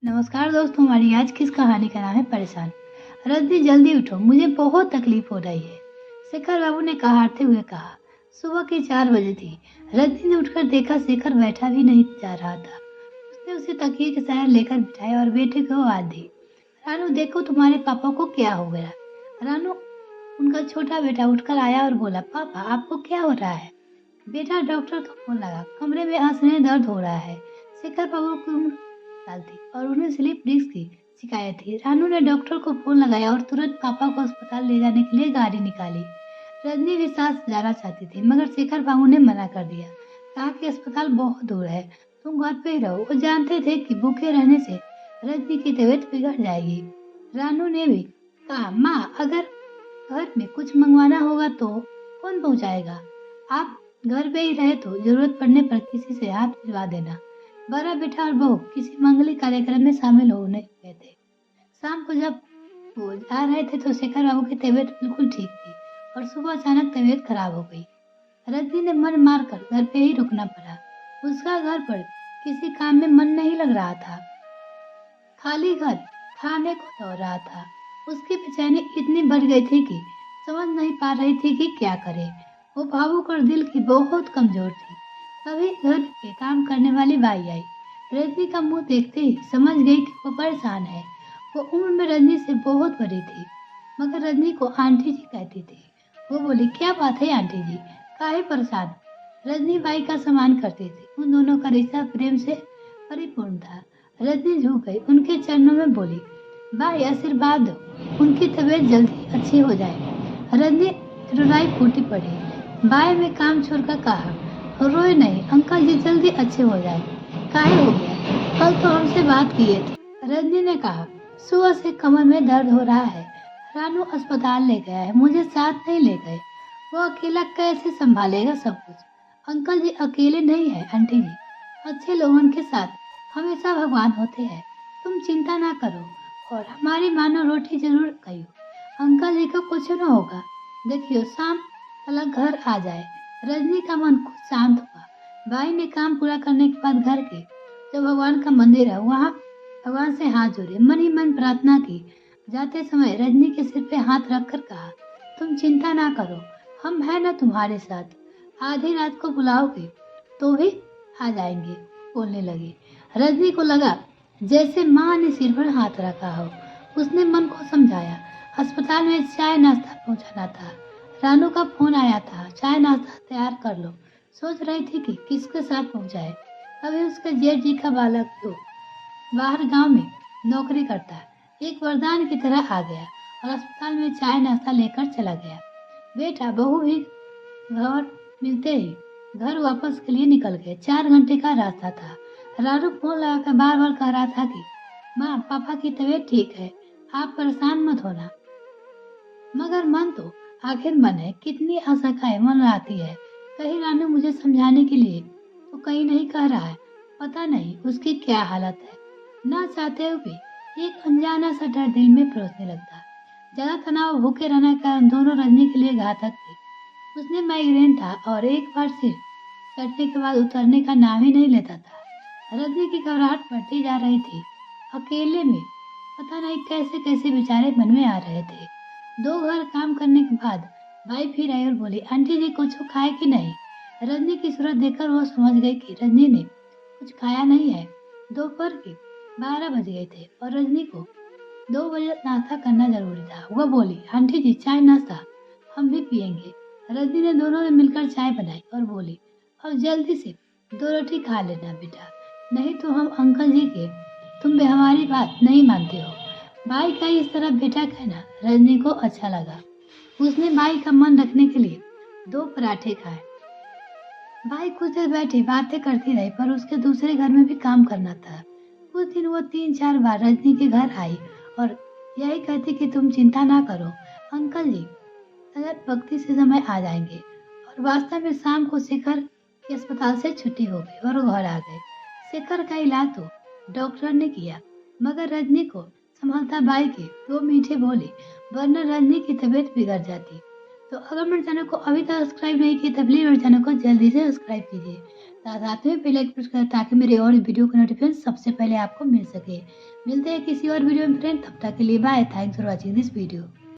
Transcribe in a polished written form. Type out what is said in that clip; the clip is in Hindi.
नमस्कार दोस्तों, हमारी आज किस कहानी का नाम है परेशान। रजनी जल्दी उठो, मुझे बहुत तकलीफ हो रही है, शेखर बाबू ने कहारते हुए कहा। सुबह के 4 बजे थी। रजनी ने उठकर देखा, शेखर बैठा भी नहीं जा रहा था। उसने उसे तकिए के सहारे लेकर बिठाया और बेटे को आवाज दी, रानू देखो तुम्हारे पापा को क्या हो गया। रानू, उनका छोटा बेटा उठकर आया और बोला, पापा आपको क्या हो रहा है। बेटा डॉक्टर का फोन लगा, कमरे में असहनीय दर्द हो रहा है। शेखर बाबू की उम्र साल थी और उन्हें स्लिप डिस्क की शिकायत थी। रानू ने डॉक्टर को फोन लगाया और तुरंत पापा को अस्पताल ले जाने के लिए गाड़ी निकाली। रजनी भी साथ जाना चाहती थी, मगर शेखर बाबू ने मना कर दिया। कहा कि अस्पताल बहुत दूर है, तुम घर पे ही रहो। वो जानते थे कि भूखे रहने से रजनी की तबीयत बिगड़ जाएगी। रानू ने भी कहा, माँ अगर घर में कुछ मंगवाना होगा तो कौन पहुँचाएगा। आप घर पे ही रहे तो जरूरत पड़ने पर किसी से हाथ भिजवा देना। बड़ा बेटा और बहू किसी मंगलिक कार्यक्रम में शामिल होने गए थे। शाम को जब वो जा रहे थे तो शेखर बाबू की तबीयत बिल्कुल ठीक थी और सुबह अचानक तबीयत खराब हो गई। रजनी ने मन मारकर घर पे ही रुकना पड़ा। उसका घर पर किसी काम में मन नहीं लग रहा था। खाली घर खाने को दौड़ रहा था। उसकी बेचैनी इतनी बढ़ गई थी कि समझ नहीं पा रही थी कि क्या करे। वो भावुक और दिल की बहुत कमजोर थी। तभी घर के काम करने वाली बाई आई। रजनी का मुंह देखते ही समझ गई कि वो परेशान है। वो उम्र में रजनी से बहुत बड़ी थी, मगर रजनी को आंटी जी कहती थी। वो बोली, क्या बात है आंटी जी, काहे परेशान। रजनी बाई का सम्मान करती थी। उन दोनों का रिश्ता प्रेम से परिपूर्ण था। रजनी झुक गई, उनके चरणों में बोली, बाई आशीर्वाद दो, उनकी तबीयत जल्दी अच्छी हो जाए। रजनी रुलाई फूटी पड़ी। बाई में काम छोड़कर कहा, रोए नहीं, अंकल जी जल्दी अच्छे हो जाए। काहे हो गया, कल तो हमसे बात किए थे। रजनी ने कहा, सुबह से कमर में दर्द हो रहा है, रानू अस्पताल ले गया है, मुझे साथ नहीं ले गए। वो अकेला कैसे संभालेगा सब कुछ। अंकल जी अकेले नहीं है आंटी जी, अच्छे लोगों के साथ हमेशा भगवान होते हैं। तुम चिंता ना करो और हमारी मानो रोटी जरूर खाइयो। अंकल जी को कुछ न होगा, देखियो शाम तक घर आ जाए। रजनी का मन कुछ शांत हुआ। भाई ने काम पूरा करने के बाद घर के जो भगवान का मंदिर है वहाँ भगवान से हाथ जोड़े, मन ही मन प्रार्थना की। जाते समय रजनी के सिर पे हाथ रखकर कहा, तुम चिंता ना करो, हम है ना तुम्हारे साथ। आधी रात को बुलाओगे तो भी आ जाएंगे, बोलने लगी। रजनी को लगा जैसे माँ ने सिर पर हाथ रखा हो। उसने मन को समझाया। अस्पताल में चाय नाश्ता पहुँचाना था। रानू का फोन आया था, चाय नाश्ता तैयार कर लो। सोच रही थी कि किसके साथ पहुंचाए। तभी उसके जेठ जी का बालक जो बाहर गांव में नौकरी करता है, एक वरदान की तरह आ गया और अस्पताल में चाय नाश्ता लेकर चला गया। बेटा बहू भी घर मिलते ही घर वापस के लिए निकल गए। 4 घंटे का रास्ता था। रानू फोन लगाकर बार बार कह रहा था कि माँ पापा की तबीयत ठीक है, आप परेशान मत होना। मगर मन तो आखिर मन है, कितनी आशंकाएं मन आती है। कहीं रानू मुझे समझाने के लिए तो कहीं नहीं कह रहा है, पता नहीं उसकी क्या हालत है। ना चाहते हुए भी एक अनजाना सा डर दिल में परोसने लगता। ज्यादा तनाव भूखे रहने के कारण दोनों रजनी के लिए घातक थे। उसने माइग्रेन था और एक बार सिर चढ़ने के बाद उतरने का नाम ही नहीं लेता था। रजनी की घबराहट बढ़ती जा रही थी। अकेले में पता नहीं कैसे कैसे विचारे मन में आ रहे थे। 2 घर काम करने के बाद भाई फिर आई और बोली, आंटी जी कुछ खाए कि नहीं। रजनी की सूरत देखकर वो समझ गई कि रजनी ने कुछ खाया नहीं है। दोपहर के 12 बज गए थे और रजनी को 2 बजे नाश्ता करना जरूरी था। वह बोली, आंटी जी चाय नाश्ता हम भी पियेंगे। रजनी ने दोनों ने मिलकर चाय बनाई और बोली, अब जल्दी से 2 रोटी खा लेना बेटा, नहीं तो हम अंकल जी के तुम भी हमारी बात नहीं मानते हो। भाई का इस तरह बेटा कहना रजनी को अच्छा लगा। उसने भाई का मन रखने के लिए 2 पराठे खाए। भाई कुछ देर बैठी बातें करती रही, पर उसके दूसरे घर में भी काम करना था। कुछ दिन वो 3-4 बार रजनी के घर आई और यही कहती कि तुम चिंता ना करो, अंकल जी अगर भक्ति से समय आ जाएंगे। और वास्तव में शाम को शेखर के अस्पताल से छुट्टी हो गई और वो घर आ गए। शेखर का इलाज तो डॉक्टर ने किया, मगर रजनी को संभलता बाई के 2 मीठे बोले, वरना रजनी की तबीयत बिगड़ जाती। तो अगर मेरे चैनल को अभी तक सब्सक्राइब नहीं किया तो प्लीज मेरे चैनल को जल्दी से सब्सक्राइब कीजिए साथ में बेल आइकन प्रेस करें ताकि मेरे और वीडियो का नोटिफिकेशन सबसे पहले आपको मिल सके। मिलते हैं किसी और वीडियो में फ्रेंड, तब तक के लिए bye. Thanks for watching this video.